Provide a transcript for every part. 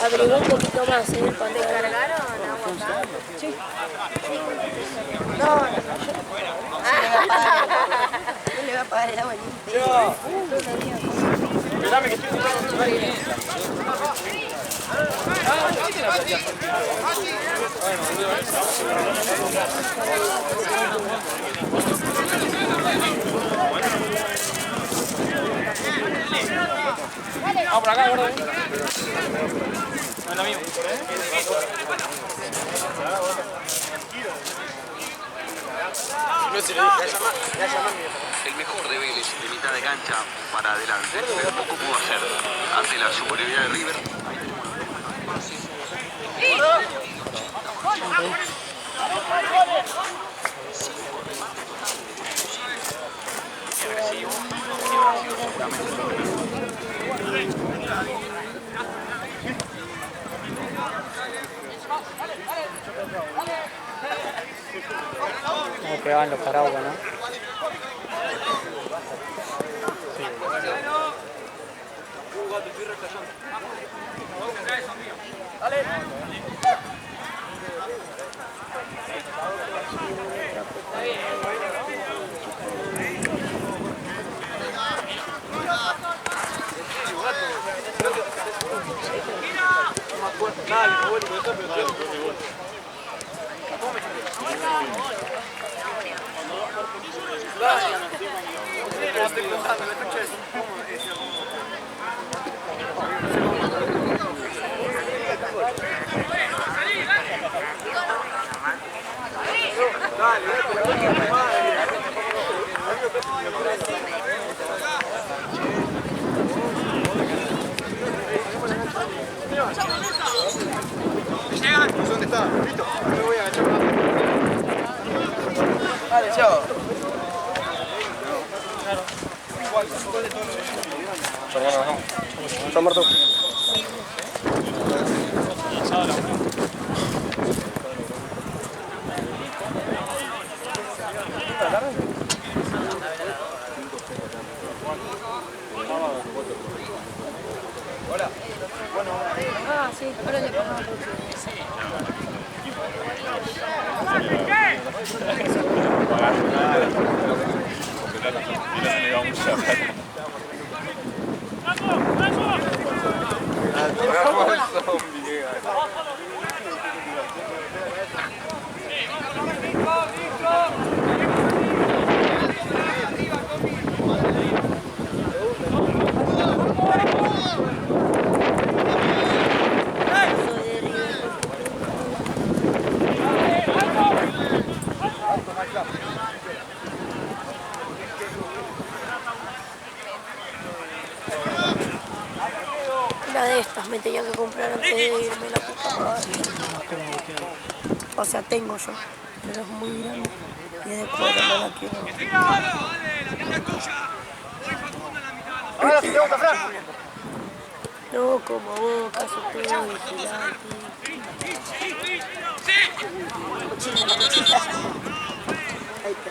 Averiguó un poquito más, ¿eh? ¿Te cargaron agua acá? Sí. No, No le va a pagar el agua ni Esperame que estoy vamos por acá, gordo. No es lo mismo. El mejor de Vélez de mitad de cancha para adelante, pero poco pudo hacer ante la superioridad de River. Agresivo, Como pegaban los paraguas, ¿no? ¿Dónde está? ¿Listo? Me voy a agachar. Vale, chao. San Martín. Hola. Ah, sí, ahora le pongo. Una de estas me tenía que comprar antes de irme la puta madre. O sea, tengo yo, pero es muy grande y de cuero no la quiero. Ahora sí, pregunta, Fran. No, como Boca, eso todo vigilante. Ahí está.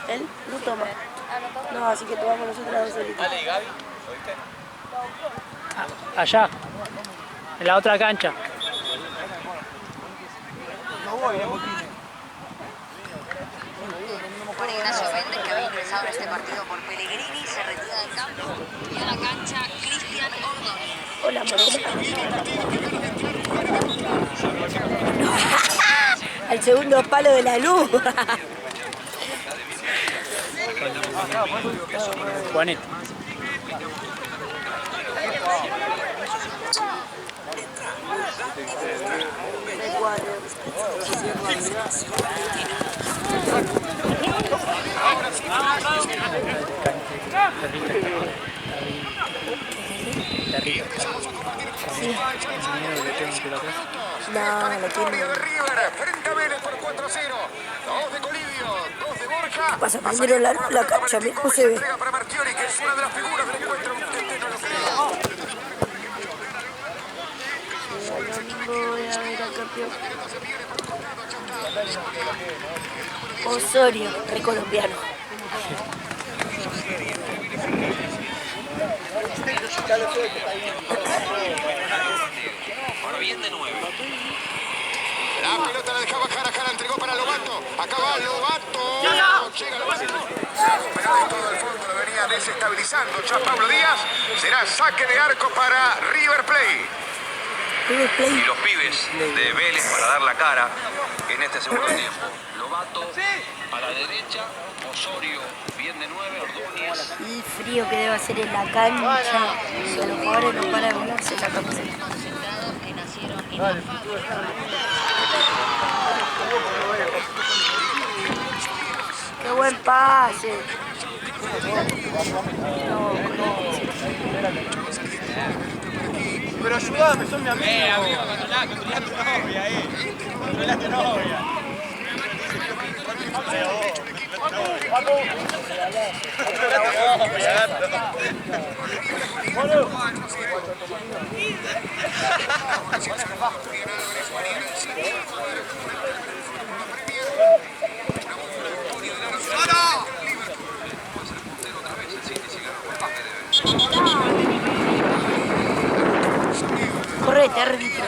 Él no toma. No, así que tomamos nosotras dos solitas. Dale, Gaby, ¿oíste? Allá, en la otra cancha. Juan Ignacio Méndez, que había ingresado en este partido por Pellegrini, se retira del campo y a la cancha Cristian Ordóñez. Hola, Morena. Al segundo palo de la luz. Juanito. No, no tiene. River, frente a Vélez por 4-0. 2 de Colibio, 2 de Borja. Pasa, prendieron la cancha, mira cómo se ve. Entrega para Marchiori, que es una de las figuras del encuentro. Usted no lo cree. Voy a ver al campeón. Osorio, recolombiano. Ahora bien de 9. La pelota la dejaba cara, entregó para Lobato. Acá va Lobato. Llega Lobato. Pero de todo el fondo lo venía desestabilizando ya Pablo Díaz. Será saque de arco para River Plate. Y los pibes de Vélez para dar la cara en este segundo tiempo. Lobato a la derecha, Osorio bien de 9, Ordóñez. Y frío que debe hacer en la cancha. Y a los jugadores no para de volarse la camiseta. Concentrados que nacieron en la fábrica. ¡Qué buen pase! Pero ayúdame, son mi amigo. Amigo, controlá tu novia, controlá tu novia. Correte, árbitro.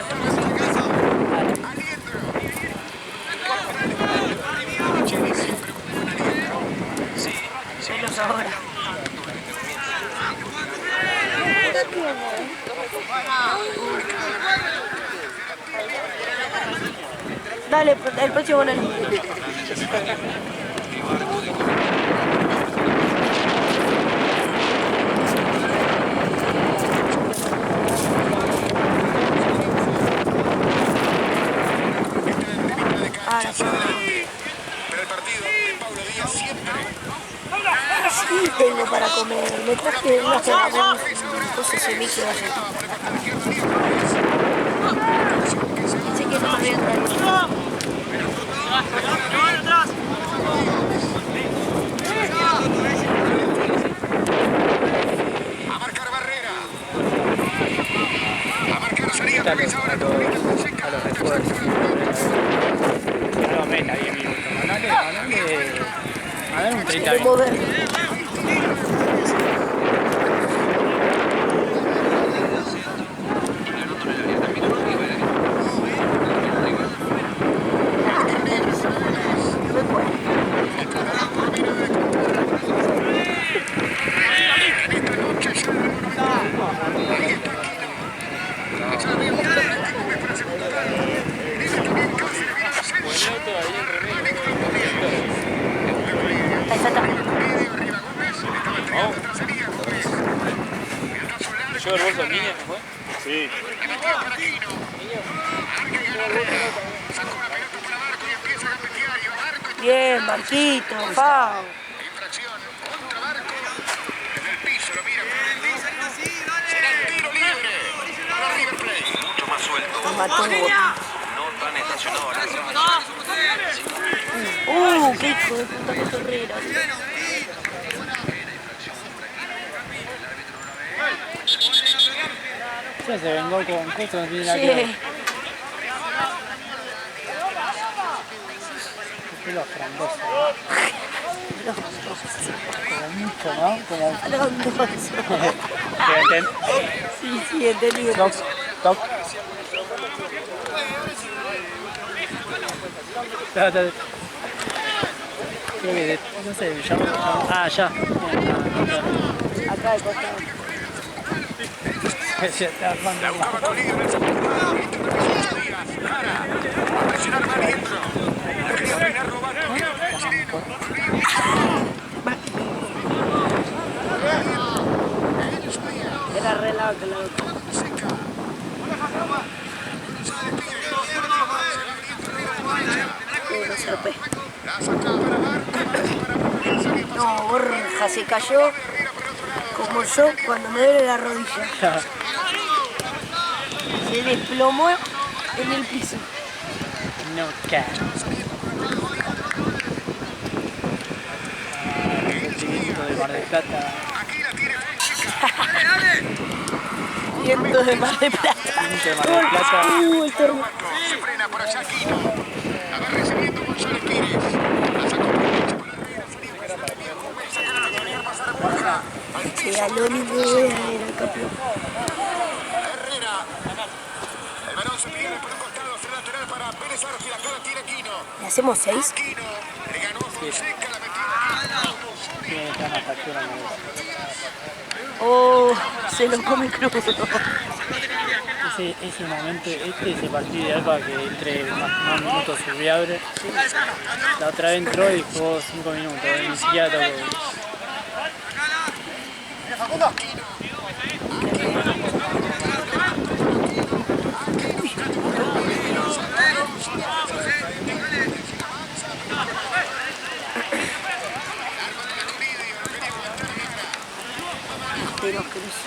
Menos ahora. Dale, el próximo no. Pero el partido de Pablo Díaz siempre. Sí tengo para comer. Me traje una semana. Entonces se me hizo así. Así que no me voy a traer. A marcar Barrera. A marcar salida también ahora con Víctor Fonseca. A los refuerzos. No, meta 10 minutos. Mandale un 30 De minutos. mover. ¿Llevo el bolso de niña? Sí. Bien, Marquito, Pau. Infracción contra Barco. Desde el piso lo mira. Será tiro libre para River Plate. Mucho más suelto. Mató. No tan estacionado. Qué hijo de puta que Herrera. Ya se vengó con cosas, no tiene nada que ver. Sí. Pelo frondoso. Como mucho, ¿no? Como... Frondoso. Sí, entendí. Toc, toc. No sé, llamo. Ah, ya. Acá de costado. Se está armando. Presionar mal y entró. La quería frenar Lobato. Era re lado que la otra. No se lo pe. No, Borja se cayó como yo cuando me duele la rodilla. Se desplomó en el piso. No cae. De Mar del Plata. Viento de Mar del Plata. Viento de Mar del Plata. El torneo. Se frena por allá Aquino. La va recibiendo González Pires. La sacó Que a lo único que era campeón. Herrera. El balón se pierde por un costado, será lateral para Pérez Arfi, la cara tiene Aquino. ¿Le hacemos 6? Aquino, le ganó a Fonseca, la metió. Tiene que una factura. Oh, se lo come crudo. Ese momento, ese partido ideal para que entre más minutos Surviable. La otra vez entró y jugó 5 minutos, ni siquiera tocó. Pero cruz.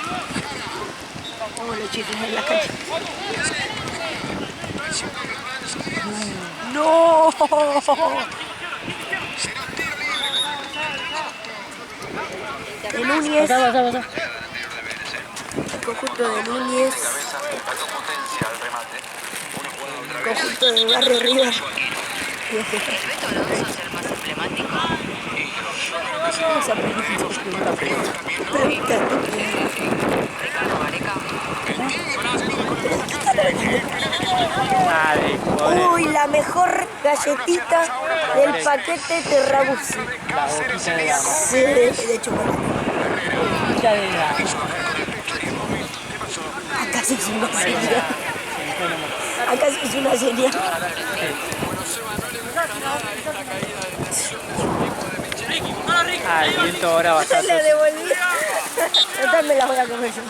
Oh, los chicos en la cancha. ¡No! De Núñez. Pasá. El conjunto de Núñez. Conjunto de Barrio Rivas. El Beto Alonso es el más emblemático. Vamos a preguntar. Ricardo Gareca. Dale, pobre. Uy, la mejor galletita del paquete Terrabuzzi. La boquita de la Sí, de chocolate. boquita de la. Acá sí es una señal. Acá sí es una señal. Ah, el viento ahora va a Se estar. la devolví. Esta me la voy a comer yo.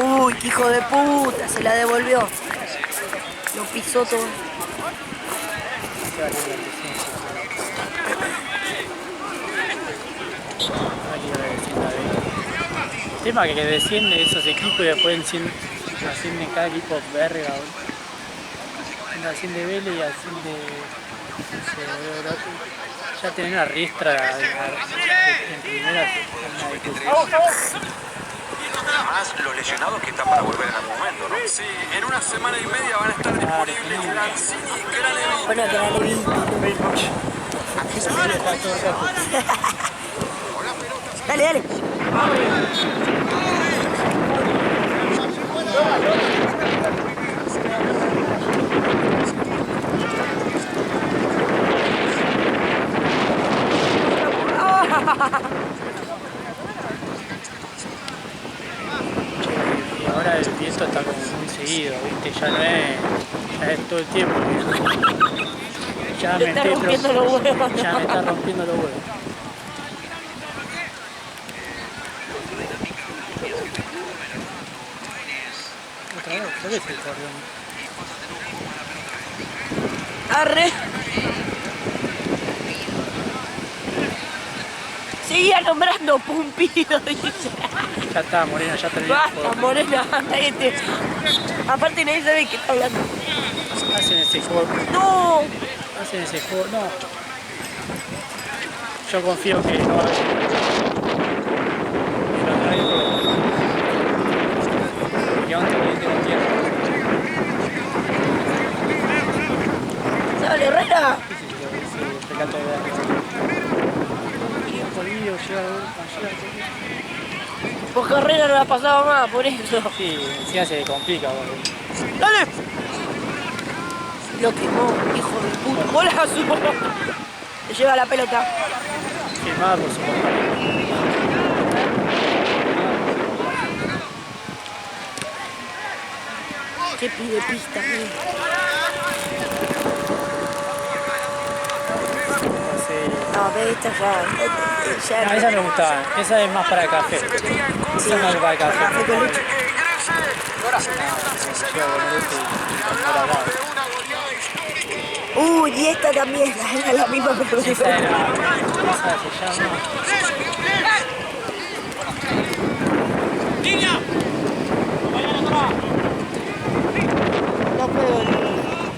Uy, qué hijo de puta, se la devolvió. Lo pisó todo. El tema que desciende esos equipos y después ascienden cada equipo verga. Asciende Vélez y asciende. Ya tienen una riestra en primera. Además, los lesionados que están para volver en algún momento, ¿no? Sí, en una semana y media van a estar disponibles Lanzini y Craneviter. Bueno, que la leví. Dale, dale. Y ahora el viento está como muy seguido, ¿viste? Ya no es, ya es todo el tiempo. Ya Me está rompiendo los huevos. Ya me está rompiendo los huevos. Otra vez, ¿por qué es el corrión? Arre. Seguía nombrando Pumpido, dice. Ya está, Morena, ya terminó. Basta, Morena. Aparte nadie sabe qué está hablando. Hacen ese juego. No. Hacen ese juego. No. Yo confío que no va a haber. Y aún también tengo tiempo. Dale, Herrera. Se recalca de ver. Bolivia llega Porque Herrera no la pasaba más, por eso. Sí, encima se complica, boludo. ¡Dale! Lo quemó, hijo de puta. ¡Golazo! Le lleva la pelota. Firmada por su compañero. ¿Qué pide pista, No, ve esta ya. No, esa me gustaba. Esa es más para el café. Esa es más para el café. Café con leche. Y esta también, era la misma pregunta. Esa era. Esa se llama. No puedo,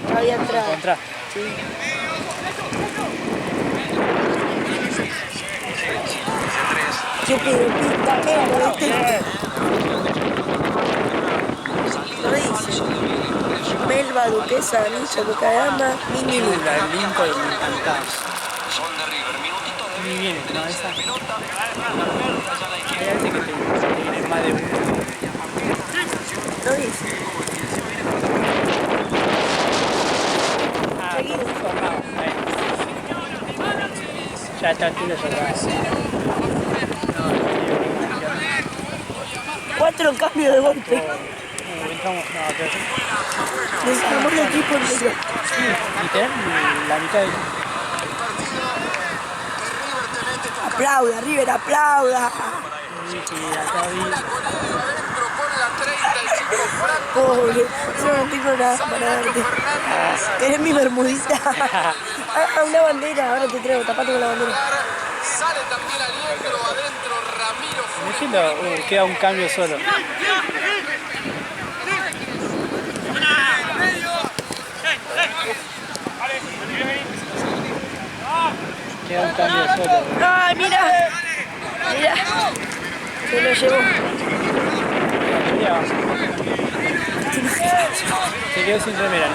no había entrado. Contra. Sí. ¿Qué pide pista? ¿Qué? Lo dice. Melba, Duquesa, Anilla, Bucaramanga, Mini Luna. La Lincoln me encantaba. Son de River, minutitos de ni viene, no, esa. Hay gente que te viene más de uno. ¿Lo dice? Seguido. Ya está el tiro sobrado. 4 cambios de golpe. Entramos, no, pero sí. Desarmó el equipo en medio. Literal, la mitad del equipo. Aplauda, River, aplauda. Pobre, yo no tengo nada para darte. ¿Querés mi bermudita? Ah, una bandera, ahora te traigo, tapate con la bandera. Sale también Aliendro adentro, Ramiro Déjelo, queda un cambio solo. Queda un cambio solo. ¡Ay, mira! Mira, se lo llevó. Se quedó sin remera.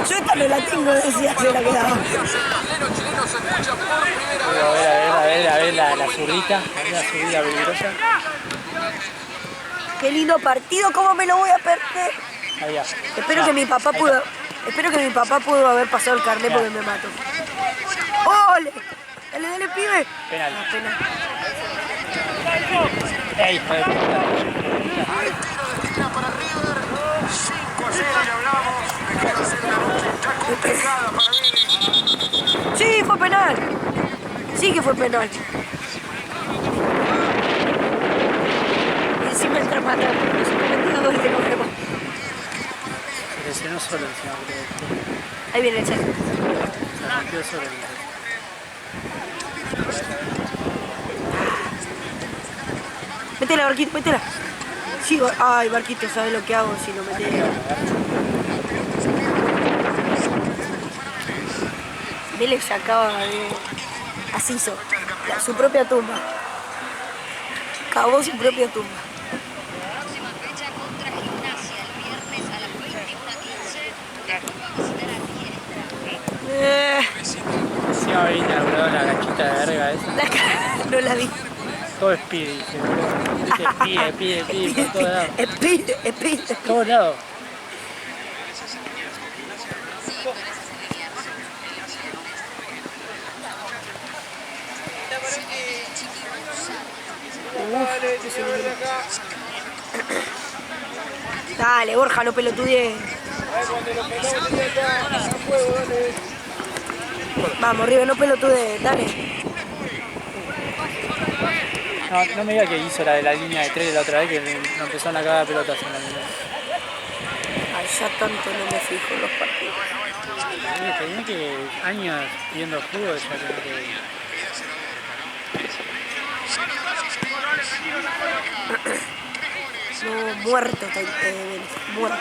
Yo esta no la tengo, decía, se la quedaba. A ver la zurrita, la zurrita peligrosa. Qué lindo partido, ¿cómo me lo voy a perder? Allá. Espero que mi papá pudo haber pasado el carnet porque me mato. ¡Ole! Dale, dale, pibe. Penal. Ah, penal. Ey, hijo de puta. para River. 5-0 y hablamos de que va a ser una noche tan complicada para Vélez. Sí, fue penal. Sí que fue penal. Y encima entra a matar. Se me metió gol de nuevo. Se lesionó solo encima, creo. Ahí viene el chat. Se rompió solo. Métela, Barquito, métela. Sí, ay, Barquito, ¿sabes lo que hago si lo metes? Vélez se acaba de... Así hizo. Su propia tumba. Cavó su propia tumba. Próxima fecha contra Gimnasia, el viernes a las 21:15. Después va a visitar a Riestra. Encima me vine a la ganchita de verga esa. No la vi. Todo es pide, dice. Pide, por todos lados. Espide. Todos lados. Dale, Borja, no pelotudees. Vamos, River, no pelotudees, dale. No me diga que hizo la de la línea de 3 de la otra vez, que nos empezaron a cagar a pelotas en la línea. Ay, ya tanto no me fijo en los partidos. Tenía que años viendo fútbol, ya tenía que... No, muerto está muerto.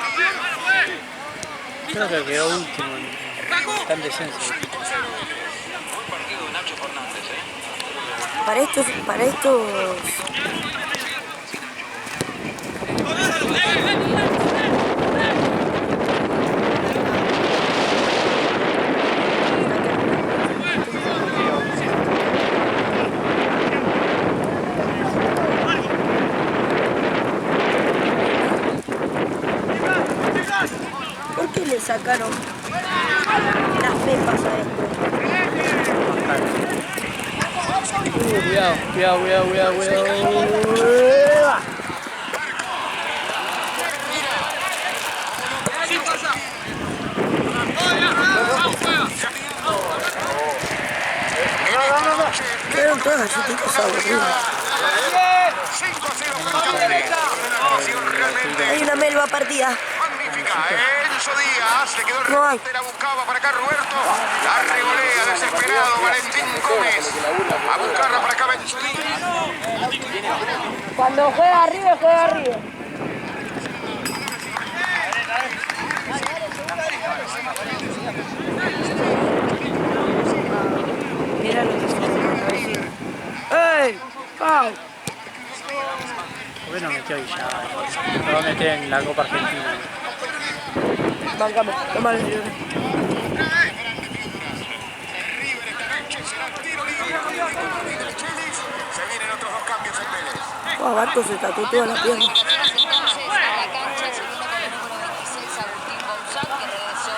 Creo que quedó último está en descenso. Buen partido de Nacho Fernández, ¿eh? Para estos... ¿Por qué le sacaron las pepas a esto? Cuidado. Quedaron todas galletitas aburridas. 5-0 Hay una melva partida. magnífica. Enzo Díaz le quedó el No hay. rebote, la buscaba para acá Roberto. La revolea desesperado Valentín Gómez. A buscarla para acá Enzo Díaz. Cuando juega arriba, juega arriba. Mira lo que se ¡ey! ¡Pau! Bueno, metió ahí ya. Lo va a meter en la Copa Argentina. Bancame, tomale. Barco se tatuó toda la pierna. Entonces, en la cancha, siguiendo con el número 26, Agustín González, que regresó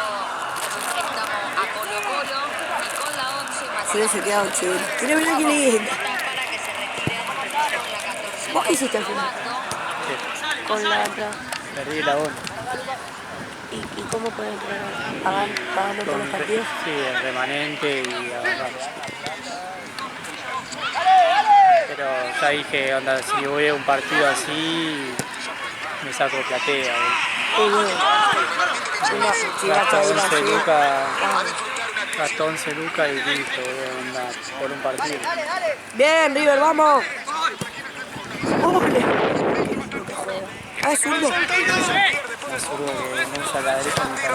de su préstamo a Colo Colo, y con la 11, Se hubiese quedado chévere. Mira qué lindo. para que se retire con la 14. ¿Vos qué hiciste al final? Con la entrada. Perdí la 1. ¿Y cómo puede entrar pagando todos los partidos? Sí, el remanente y agarrar. Pero ya dije, onda, si voy a un partido así, me saco platea. Gasto 11 lucas, gasto 11 lucas y listo, onda, por un partido. Bien, River, vamos. Ah, es zurdo. Un zurdo que no usa la derecha ni para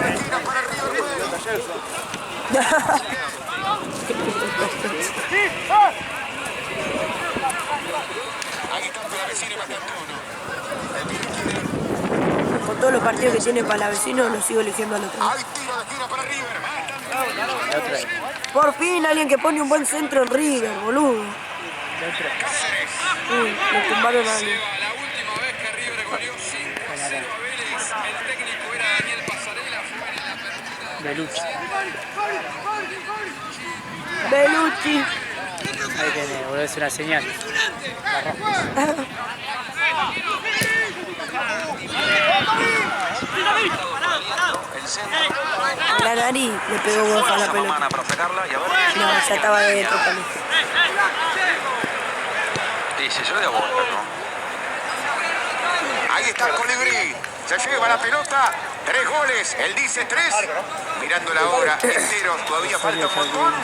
Con todos los partidos que tiene Palavecino, lo sigo eligiendo al otro. Hay tiro de esquina para River. la otra. Por fin alguien que pone un buen centro en River, boludo. Le tumbaron a alguien. La última vez que River goleó 5-0 a Vélez, el técnico era Daniel Pasarela, fue en la apertura. Belucci. Belucci. Ahí tenés, boludo, es una señal. El centro. La nariz le pegó boca a la pelota. Mamana para sacarla y a ver. No, ya estaba dentro también. Y se lleva de vuelta, ¿no? Ahí está el Colibrí. Se lleva la pelota. 3 goles. Él dice 3. Mirando la hora. Enteros. Todavía falta un montón.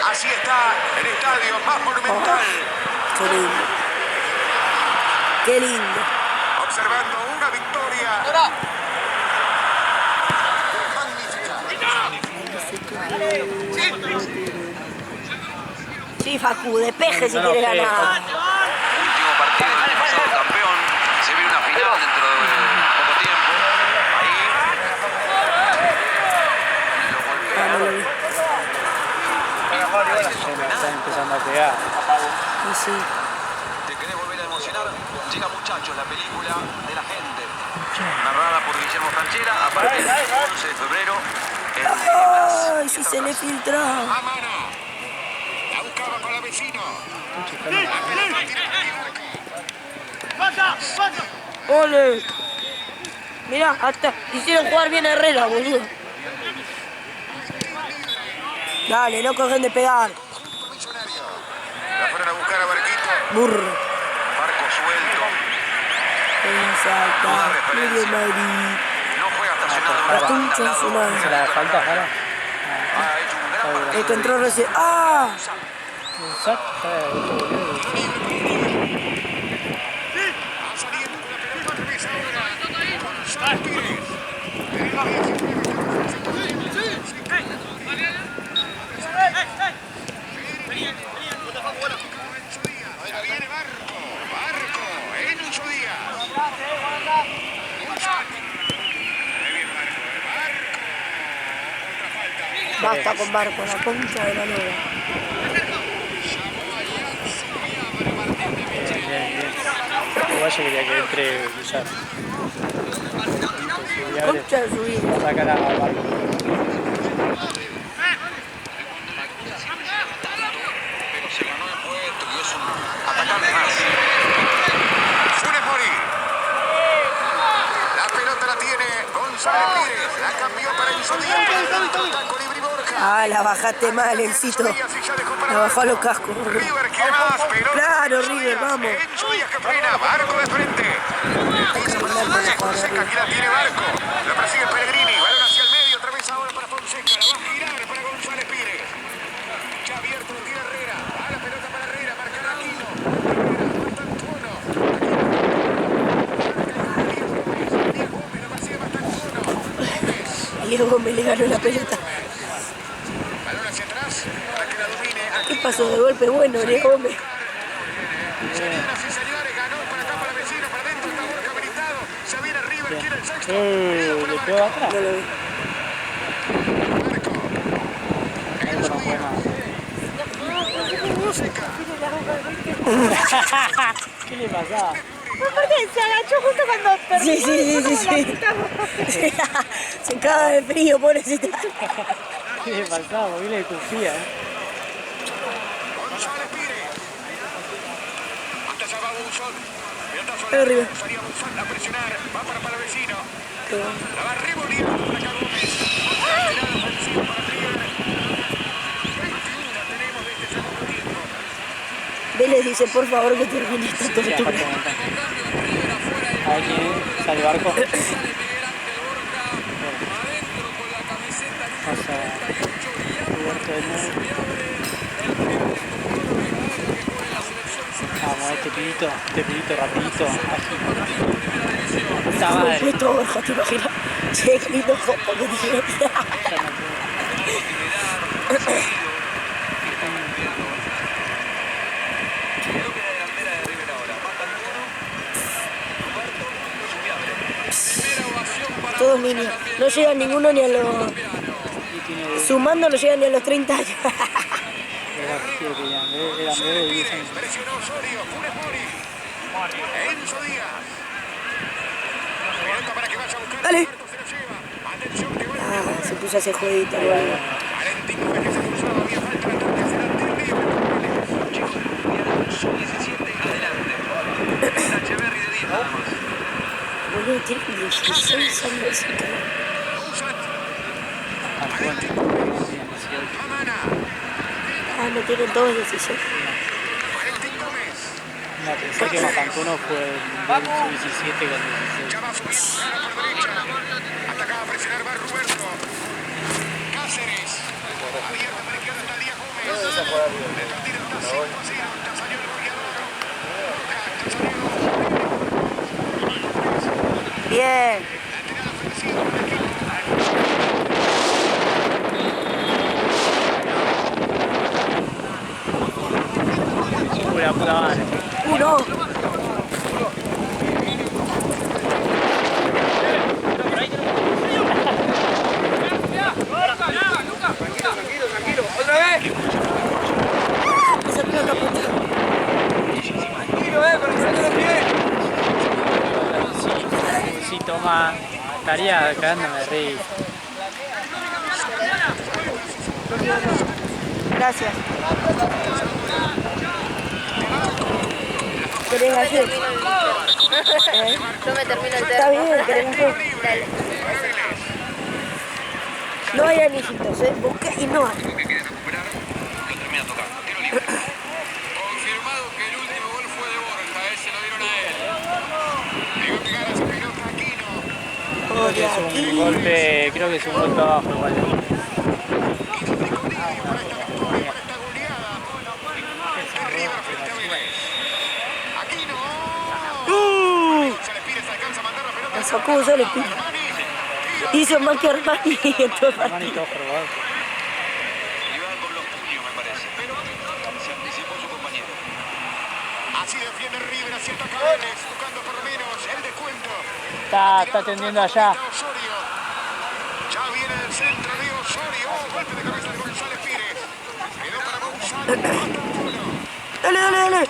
Así está el estadio más monumental. Qué lindo. Qué lindo. Observando una victoria. Sí, Facu, despeje si quiere ganar. Último partido del año pasado campeón. Se viene una final dentro de poco tiempo. Ahí. Lo golpea. No lo vi. Se me están empezando a pegar. Y sí. ¿Te querés volver a emocionar? Llega, muchachos, la película de la gente. Narrada por Guillermo Franchella a partir del 11 de febrero. Ay, si se le filtra. A mano. La buscaba con la vecino. ¡Ole! Mirá, hasta hicieron jugar bien a Herrera, boludo. Dale, no cogen de pegar. La fueron a buscar a Barquito. Burro. Barco suelto. Exacto. Mire, Madrid. No juega estacionado La una concha de su madre. ¿Se la falta, Jara? Ha hecho un gran El que entró recién. ¡Ah! Exacto. Viene Barco. Barco. Enzo Díaz. Basta con Barco, la concha de la nueva. Bien, bien. Igual yo quería que entre Villar. Concha de su vida. Sacar a Barco. pero se ganó el puesto y es un atacante más. Funes Mori. La pelota la tiene González Pires. La cambió para Enzo Díaz. Colibrí Borja. Ah, la bajaste mal, Encito. La bajó a los cascos. River quiere más, pero Claro, River, vamos. Enzo Díaz que frena. Barco de frente. Fonseca, aquí la tiene Barco. Lo persigue Pellegrini. Balón hacia el medio. Otra vez ahora para Fonseca. La va a girar para González Pires. Ya abierto lo tira Herrera. A la pelota para Herrera. Marcará Aquino. Diego Gómez le ganó la pelota. Balón hacia atrás para que la domine. ¿Qué pasó de golpe? Bueno, Diego Gómez. Señoras y señores, ganó para acá, para vecino, para adentro, está Borja habilitado. Se viene River, quiere el sexto. Le pegó atrás. No lo vi. Ahí no puede más. ¿Qué le pasaba? Aparte se agachó justo cuando Sí. Se caga de frío, pobrecita. ¿Qué le pasaba? ¿Por qué le escupía? González Pires. Hasta allá va Buzón. Pelotazo Arriba. Salía Buzón a presionar. Va para Palavecino. La va revolviendo por acá Gómez. Lateral ofensivo para Trigger. 21 tenemos de este segundo tiempo. Vélez dice, por favor, que termine esta Sí, tortura. aparte a ver quién sale Barco. Pasa Roberto de nuevo. Vamos, este pibito rapidito, ágil. Puta madre. Puesto Borja, ¿te imaginas? Che, qué lindo jopo que tiene. Todos niños. No llega ninguno ni a los... Sumando no llega ni a los 30 años. Eran bebés de 10 años. Presionó Osorio. Funes Mori. Enzo Díaz. Pelota para que vaya a buscar. Dale. Roberto se la lleva. Atención que va. Se puso a hacer jueguito. Valentín Gómez que se cruzaba. Había falta la tarde. Será tiro libre. Chicos, son 17 adelante. Echeverri de 10 nada más. Boludo, tiene 16 años. Valentín Bueno, Gómez. bien, 18. Amana. No tienen todos 16. Valentín Gómez. No, pensé que Macantuno fue el sub-17 con 16. Ya va subiendo Jara por derecha. Atacaba a presionar va Roberto. Cáceres. Abierta para izquierda está Díaz Gómez. El partido está 5-0. Ya salió el goleador. Bien. Lateral ofensivo para Quino. Pura puta madre. Uno. Esa pelota, puta. Si toma, estaría cagándome de risa. Gracias. ¿Querés hacer? Yo me termino el Está bien, termo. querés hacer. No hay anillitos, busqué y no hay. Que quiere recuperar, lo termina tocando. Tiro libre. Confirmado que el último gol fue de Borja. Se lo dieron a él. Le va a pegar a esa pelota a Quino. Creo que es un golpe, creo que es un golpe abajo igual. Quino de Codillo para esta victoria, para esta goleada. De River frente a Vélez. Aquino. González Pires alcanza a mandar la pelota. La sacó González Pires. Hizo más que Armani en todo el Armani partido. todo jorobado. Iba con los puños, me parece. Pero se anticipó su compañero. Así defiende River, así ataca Vélez, buscando por lo menos el descuento. Está tendiendo allá. Osorio. Ya viene el centro de Osorio. Golpe de cabeza de González Pires. Quedó para González. Dale.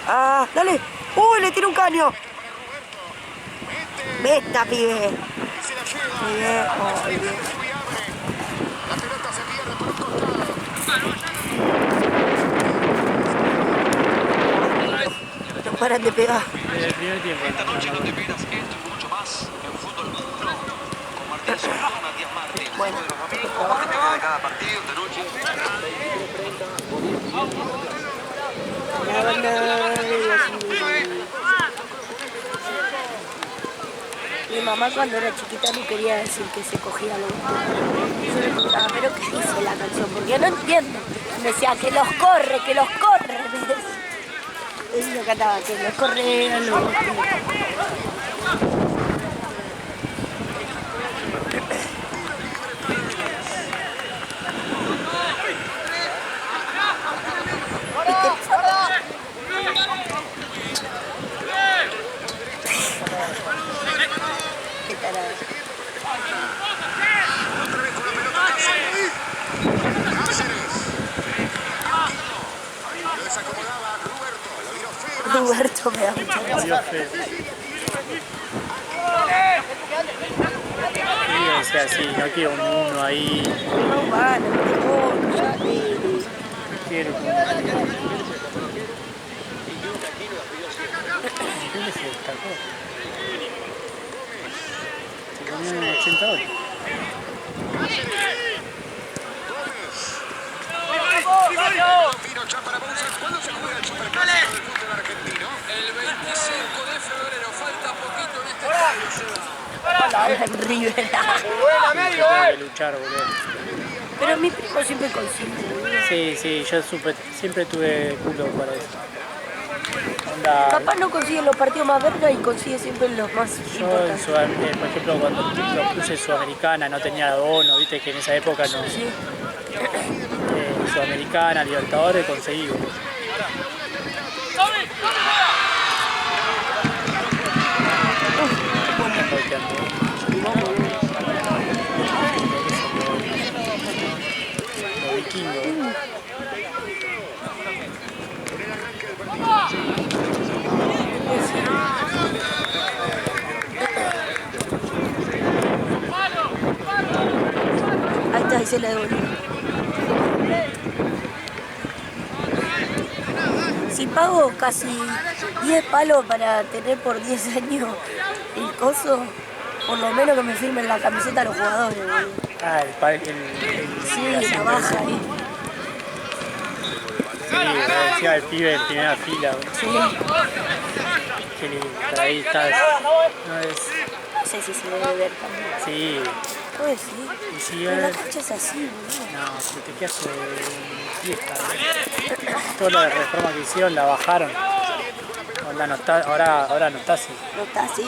Ah, dale. Uy, le tiro un caño. Meta, pibe. Y se la lleva. Muy bien. Sube y abre. La pelota se pierde por un costado. No paran de pegar. Desde el primer tiempo. Esta noche no te esperas esto y mucho más en Fútbol 1 con Martín Soto, Matías Martín. Bueno. De los amigos, lo que te queda de cada partido esta noche. La banda de mi mamá cuando era chiquita no quería decir que se cogía los gustos. Yo le preguntaba, ¿pero qué dice la canción? Porque no entiendo. Me decía, que los corre. Me decía. Eso yo cantaba, que los corre a los gustos. Qué tarado. Otra vez con la pelota Cáceres. Cáceres. Lo desacomodaba Roberto. Lo dio feo. Roberto me da mucha gracia. Dios feo. Y yo decía, sí, no quiero uno ahí. No vale, no, ya Quiero como... ¿Dónde se destacó? Se comió unos 80 dólares. Vino ya para Bouza. ¿Cuándo se juega el Superclásico del fútbol argentino? El 25 de febrero, falta poquito en este River. Tengo que luchar, boludo. Pero mi primo siempre consigue. Sí, yo siempre tuve culo para eso. Onda, Capaz no consigue los partidos más verga y consigue siempre los más yo en importantes. por ejemplo, cuando los puse Sudamericana no tenía abono, viste que en esa época no. Sí. Sudamericana, Libertadores, conseguí, boludo. Los vikingos. Ahí está, ahí se la devolvió. Si pago casi 10 palos para tener por 10 años el coso, por lo menos que me firmen la camiseta a los jugadores, boludo. Ah, Sí, la baja ahí. Sí, como decía el pibe en primera fila, boludo. Sí. Que por ahí está. No es. No sé si se debe ver también. Sí. Puede ser. Y si Pero la cancha es así, boludo. no, si te quedas fiesta. Toda la reforma que hicieron la bajaron. Onda, no está, ahora no está así. ¿No está así? No.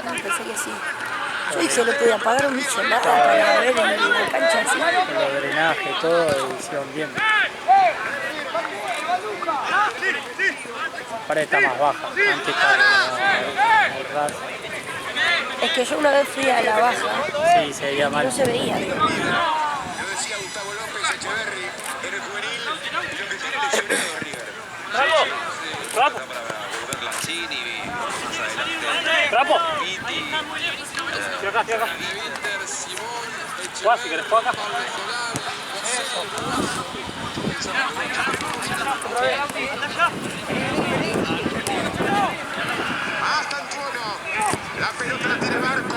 No, pensé que sí. Yo dije, le podía pagar un millonada para ver en la cancha así. Los drenajes, todo, y hicieron bien. Ahora está más baja. Antes estaba ras. Es que yo una vez fui a la baja Sí, se veía y mal. no se veía. Lo decía Gustavo López Echeverri en el juvenil. Lo que tiene lesionado a River. para volver Lanzini, más adelante. ¡Trapo! Piti, Estoy acá. Winter, Simón, Juan, si querés, juega acá. Hasta Antuono. La pelota la tiene Barco.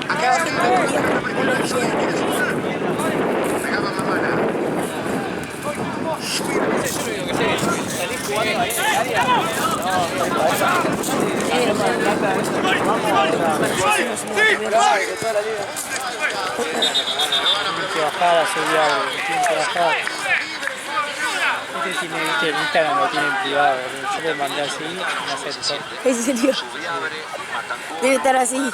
Acá bajito uno decía, Pegaba Mamana. Tiene que bajar a subir algo. Tiene que bajar. Este tiene, viste, el Instagram lo tiene en privado. Yo le mandé así y me aceptó. ¿en serio? Debe estar así,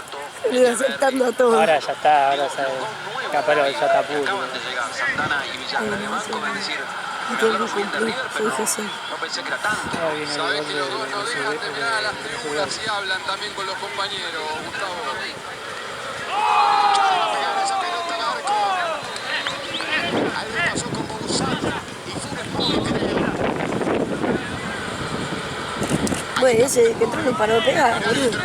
aceptando a todos. Ahora ya está, ahora sabe. Capaz ya está puro. Acaban de llegar Santana y Villar de banco, es decir, Y tengo que cumplir, soy Jesús. no pensé que era tanto. Ahora viene el Sabés gol que los dos no dejan de mirar a las tribunas de y hablan también con los compañeros, Gustavo. Pegaba esa pelota Barco. Algo pasó con Bouzat y Funes Mori, creo. Bueno, ese que entró no paró de pegar, boludo.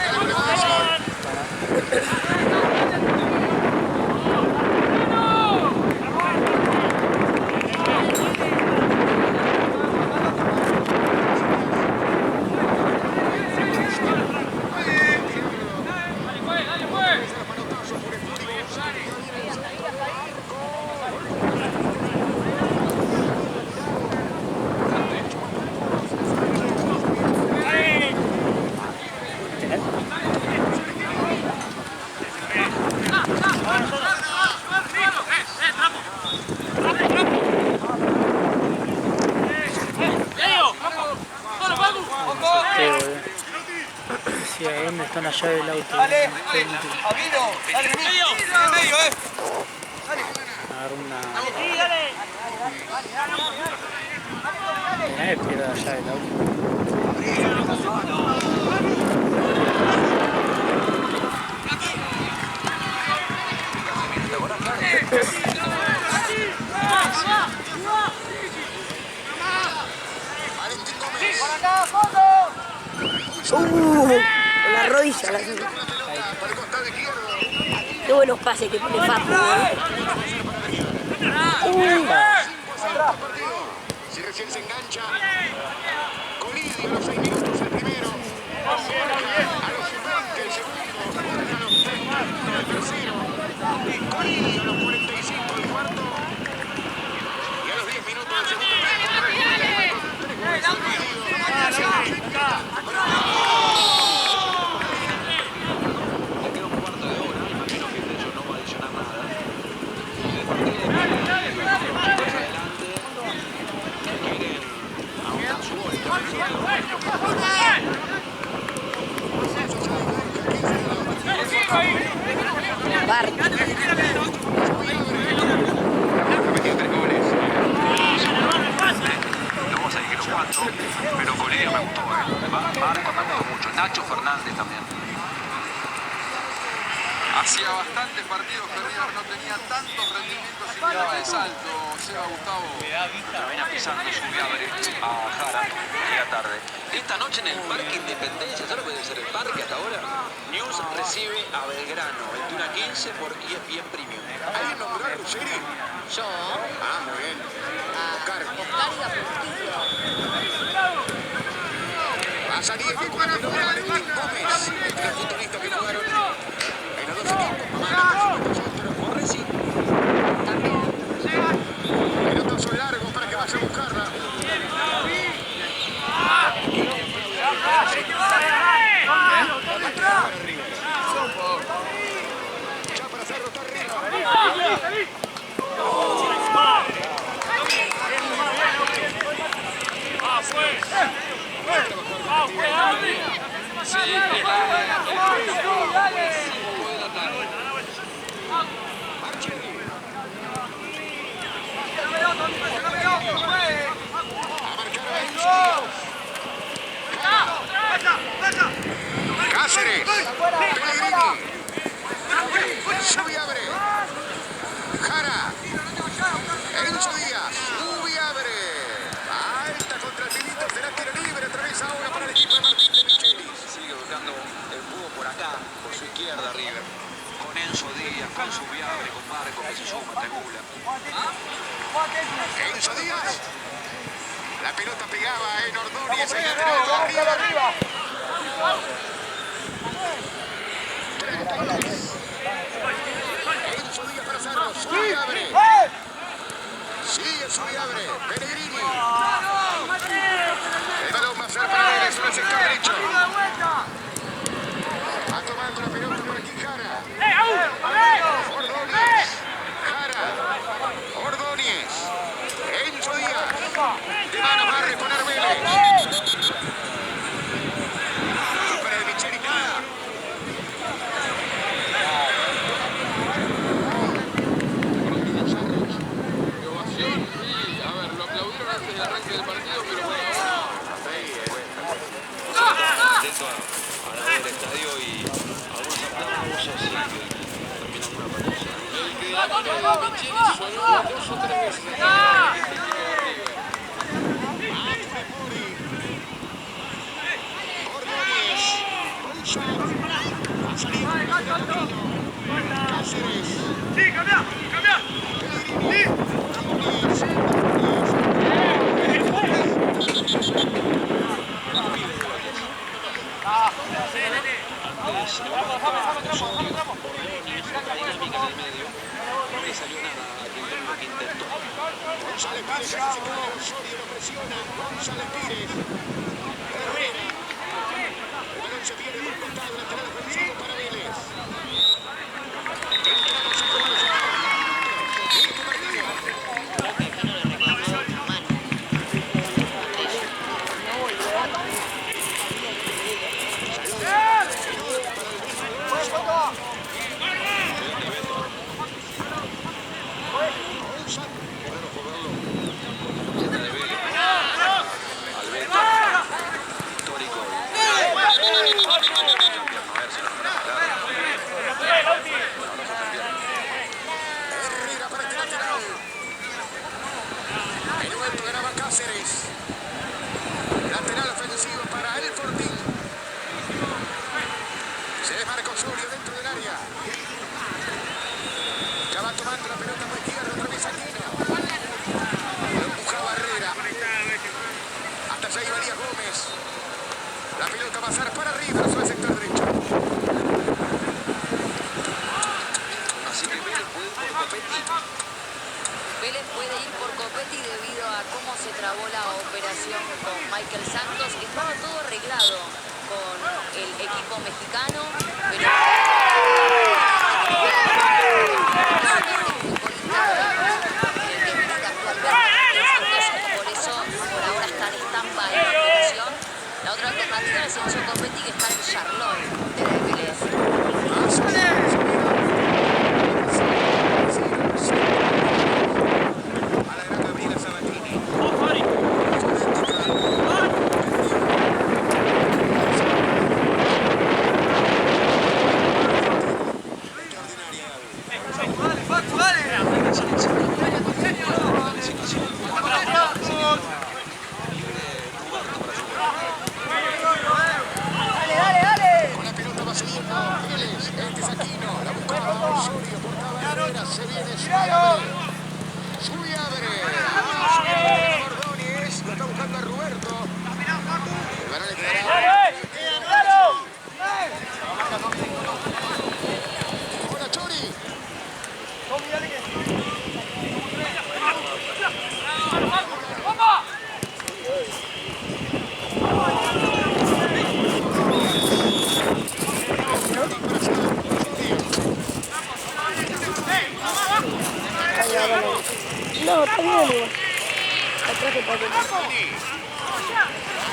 Sí, ¿a dónde está la llave del auto? Dale, dale, medio, Agarro una... Tenés que pierda la llave del auto. Valentín Gómez. Por acá, fondo. Con la rodilla la sacó. Qué buenos pases que pone Papu, Si recién se engancha, Colidio a los 6 minutos el primero, a los 20 el segundo, a los 30 el tercero, Colidio a los 45 el cuarto y a los 10 minutos del segundo pero Colidio me gustó, Marco me gustó mucho, Nacho Fernández también. Hacía bastantes partidos que River no tenía tantos rendimientos en línea de salto. Seba Gustavo. Termina pisando su viabre a Jara, llega tarde. Esta noche en el Parque Independencia, ¿sabes lo que debe ser el parque hasta ahora? News recibe a Belgrano, 21:15 por ESPN Premium. ¿Alguien nombró a Ruggeri? Yo, Ah, muy bien. Oscar y Agustín. Pasa Diego con la pelota, Valentín Gómez, entre los futbolistas que jugaron en los dos equipos. Morresi. Pelotazo largo para que vaya a buscarla. Ya para hacerlo está arriba. Cáceres, Pellegrini, Subiabre, Jara, Enzo Díaz, Subiabre, alta contra el Pilito, será tiro libre, otra vez ahora para el equipo de Martín de Michelis. Sigue buscando el fútbol por acá, por su izquierda River. Con Enzo Díaz, con Subiabre, con Marco, que se suma, triangula. Enzo Díaz, la pelota pegaba en Ordóñez, el lateral arriba. 32. Enzo Díaz para Sarro, Subiabre. Sigue Subiabre, Pellegrini. El balón más para Vélez, sobre el sector derecho. Va tomando la pelota por aquí Jara. Ordóñez. Jara. Ordóñez. Enzo Díaz. De mano va a reponer Vélez. Para el Micheli nada. Del estadio y algunos aplausos y terminan una paliza. Sí, cambia. González Pires, se queda Osorio, lo presiona. González Pires. Herrera. El balón se viene por costado, lateral ofensivo para Vélez. Entramos a tomar este partido. Herrera para este lateral. El momento ganaba Cáceres. Lateral ofensivo para el Fortín. Vélez puede ir por Copetti debido a cómo se trabó la operación con Michael Santos. Estaba todo arreglado con el equipo mexicano, pero por eso por ahora está en stand-by la operación. La otra alternativa es Enzo Copetti, que está en Charlotte de Vélez. No, está bien igual. Atrás de Paco.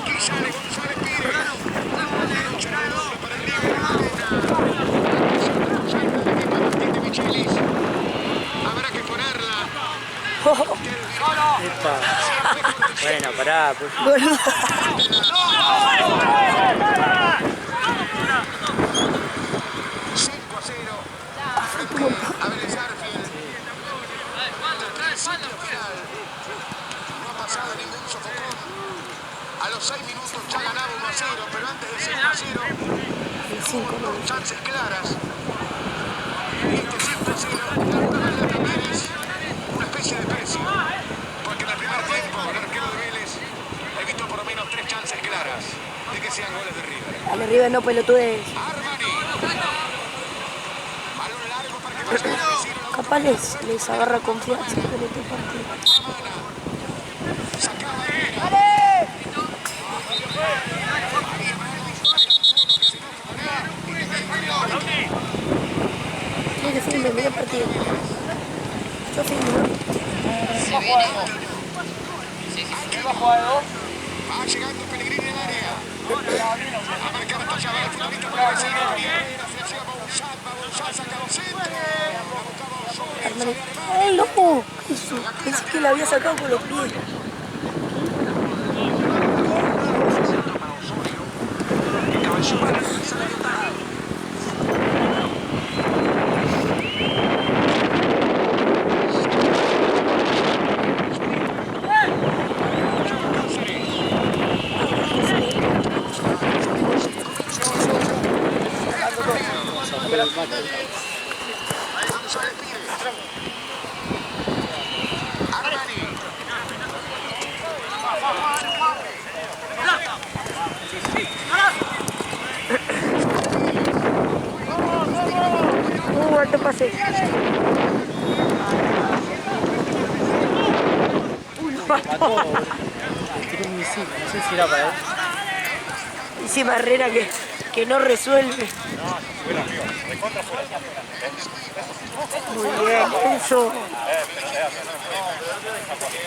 Aquí sale González Pires. Habrá que ponerla. Epa. Bueno, pará, pues. Boludo. 5-0 frente a Vélez Arfield. Principio final. No ha pasado ningún sofocón. A los 6 minutos ya ganaba 1-0, pero antes de ser 1-0, con chances claras. Y este 5-0, de alguna manera también es una especie de precio. Porque en el primer tiempo, el arquero de Vélez evitó por lo menos 3 chances claras de que sean goles de River. A los River no pelotudes. Armani. Balón largo para que vaya a decir. Capaz les agarra confianza con este partido. Tiene que filme, mira el partido. Yo filmo, ¿no? Se viene. Va llegando Pellegrini en el área. A marcar hasta allá va el futbolista para el vecino. Se llama González, saca los centros. ¡Ay, loco! ¿Qué hizo? Pensé que la había sacado con los pies. Alto pase. Mató. Tiró un misil, no sé si era para él. Encima Herrera que no resuelve. Muy bien, Enzo.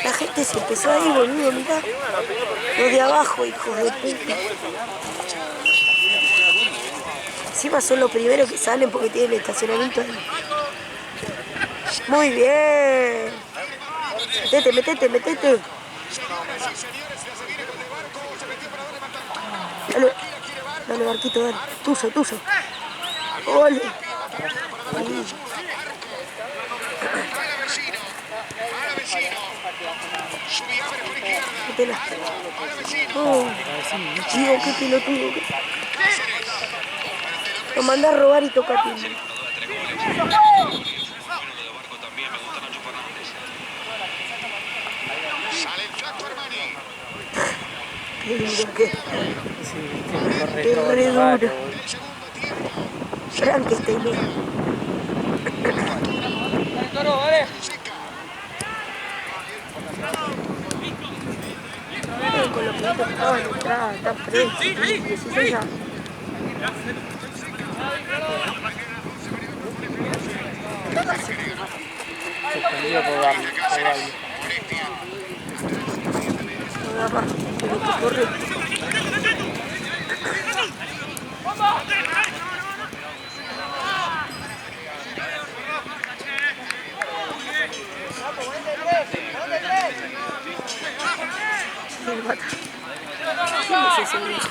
La gente se empezó ahí, boludo, mirá. Los de abajo, hijos de puta. Encima son los primeros que salen porque tienen el estacionamiento ahí. Muy bien. Metete, metete, metete. Dale, dale, Barquito, dale. Tuyo, tuyo. Ole. Métela. Oh, Diego, qué pelotudo. Lo mandás a robar y toca timbre. Sale el flaco Armani. Qué duro que. Qué re duro. Frankenstein. acaban de entrar, están presos. 16 años. Suspendido por Barley. Nada más, pero que corre. Se lo mata. ¿Quién es ese viejo?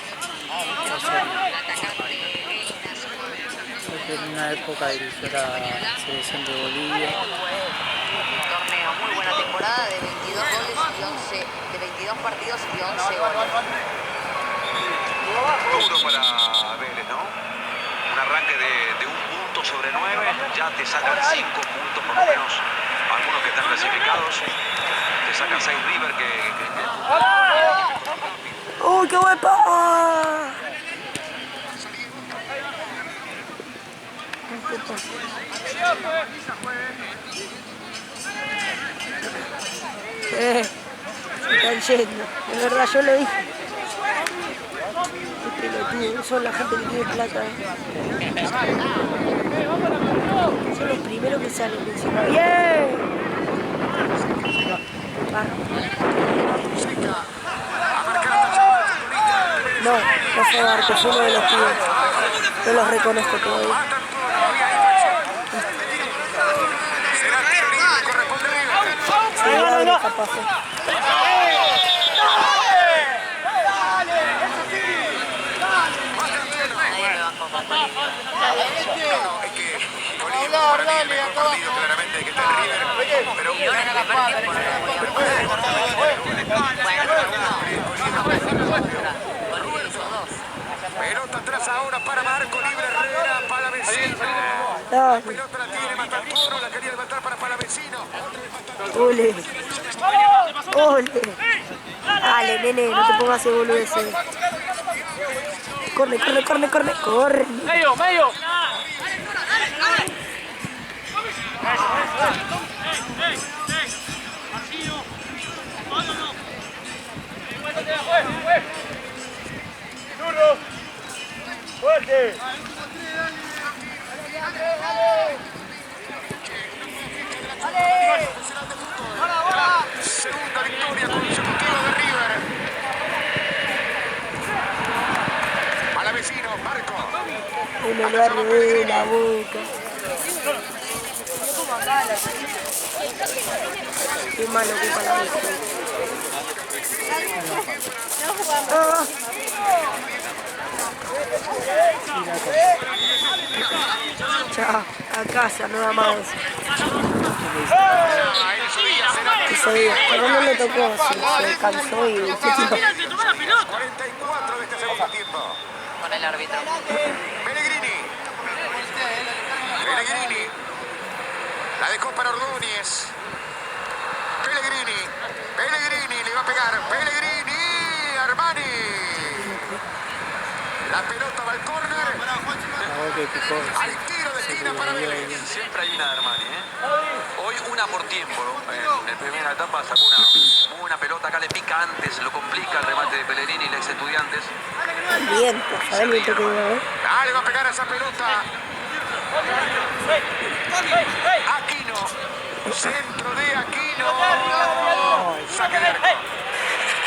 En una época dirigió la selección de Bolivia. Torneo, muy buena temporada de 22 goles y 11, de 22 partidos y 11 goles. Duro para Vélez, ¿no? Un arranque de 1 punto sobre 9, ya te sacan 5 puntos por lo menos, algunos que están clasificados, te sacan 6 River que... ¡Uy, qué guapa! Se están yendo, de verdad yo lo dije. Qué pelotudo, son la gente que tiene plata. Son los primeros que salen encima. ¡Bien! No, no fue Barco, fue uno de los pibes. No los reconozco todavía. Sí, abre capaz. Nadie me bancó con Bolivia. Partido claramente que está en River, pero Y ahora en el primer tiempo no lo voy a Bolivia hizo 2. pelota atrás ahora para Marco, libre Herrera, Palavecino. Dale. Pelota la tiene Matantoro, la quería levantar para Palavecino. Ole. Ole. Dale, nene, no te pongas ese boludeces. Corre, corre, corre, corre, corre. ¡Medio, medio! ¡Fuerte! Segunda victoria consecutiva de River. Palavecino, Marco. En el barrio de la boca. Qué malo que para la boca. Ah. Chao, a casa, no da más. Ese día, pero no le tocó, se cansó y se tiró. 44 de este segundo tiempo. Con el árbitro. Pellegrini. Pellegrini. La dejó para Ordóñez. Pellegrini. Pellegrini le va a pegar. Pellegrini. Armani. La pelota va al córner. Al tiro de esquina para Vélez. Siempre hay una de Armani, ¿eh? Hoy una por tiempo, en la primera etapa sacó una pelota, acá le pica antes, lo complica el remate de Pellegrini y el ex Estudiantes. Viento, ¿sabes el viento que dio? Dale, va a pegar a esa pelota. Aquino. Centro de Aquino. Saque de arco.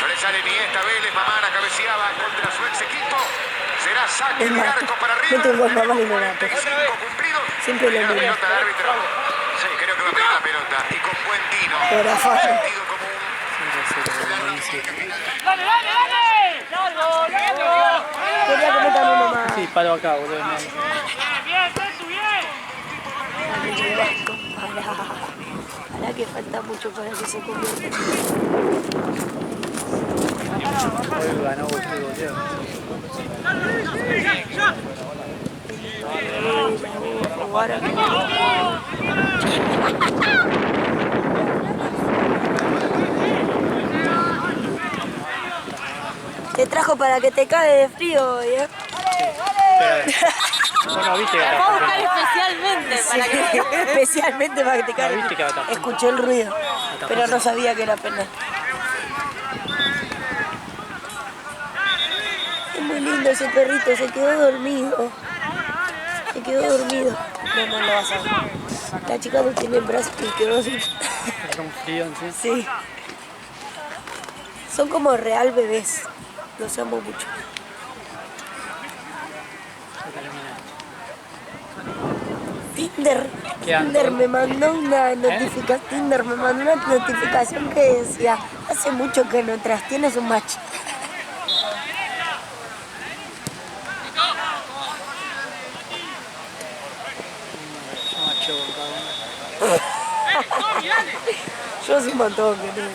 No le sale ni esta Vélez, Mamana cabeceaba contra su ex equipo. Será saque de arco para River. No tengo mamá ni me mato. 35 cumplidos. Siempre lo mismo. Pelota al árbitro. Sí, creo que va a pegar la pelota. Y con buen tino. Pero fácil. Sentido común. ¡Dale, dale, dale! ¡Largo, largo! Quería que metan uno más. Sí, paro acá, boludo. Dale, Pará que falta mucho para que se convierta en Hoy ganó Bolivia. jugar aquí. Te trajo para que te cague de frío, ¿eh? Bueno, viste que Fue a buscar especialmente para que... Especialmente para que te cague. viste que atajó. Escuché el ruido, pero no sabía que era penal. muy lindo ese perrito, se quedó dormido. Se quedó dormido. No lo vas a ver. La chica no tiene brazos y quedó así. Es un frío, ¿sí? Sí. Son como real bebés. Los amo mucho. Tinder me mandó una notificación. Tinder me mandó una notificación que decía: hace mucho que no entras, tienes un match. Yo hace un montón que no.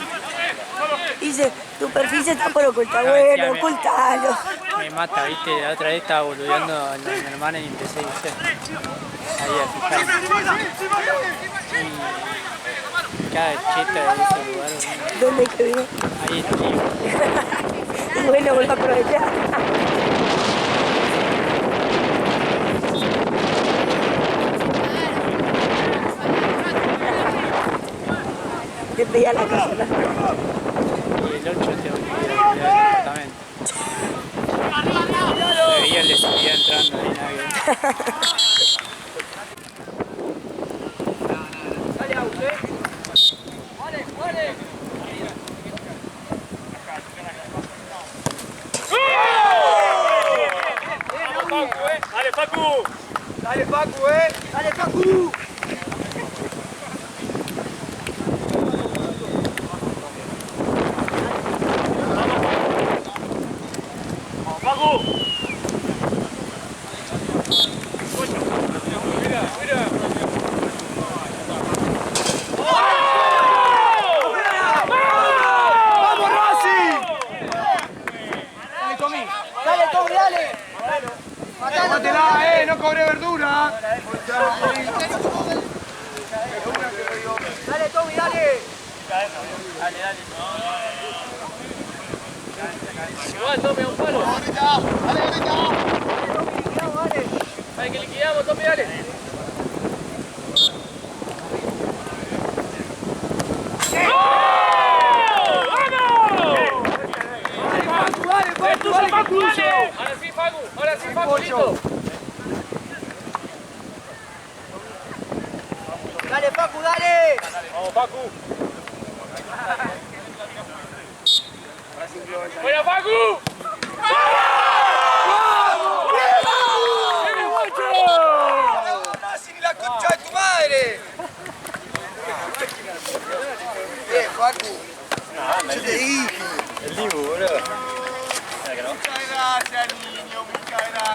Dice, tu perfil se está por ocultar. Bueno, ocultalo. Me mata, viste, la otra vez estaba boludeando a mi hermana y empecé, viste, ahí a fijarme. Y cada cheta de ese lugar. ¿Dónde que vive? Ahí en Olivo. Y bueno, vuelvo a aprovechar. Te pedía la casa. Y el 8 te olvidó el departamento. Me veía el de seguía entrando ahí, nadie. Dale, Facu. Dale, Facu, Dale, Facu. Vamos, Facu. Mira. ¡Vamos, Racing! Dale, Tommy. Dale, Tommy, dale. Matátela, no cobré verdura. Dale, Tommy, dale. Dale. Igual, Tommy, a un palo. Dale. Dale, que liquidamos, Tommy, dale. Ahora sí, Facu, listo. Dale, Facu, dale. Vamos, Facu. ¡Buena, Facu! ¡Racing, la concha de tu madre! Facu. Yo te dije. El Dibu, boludo. Muchas gracias, niño. Muchas gracias.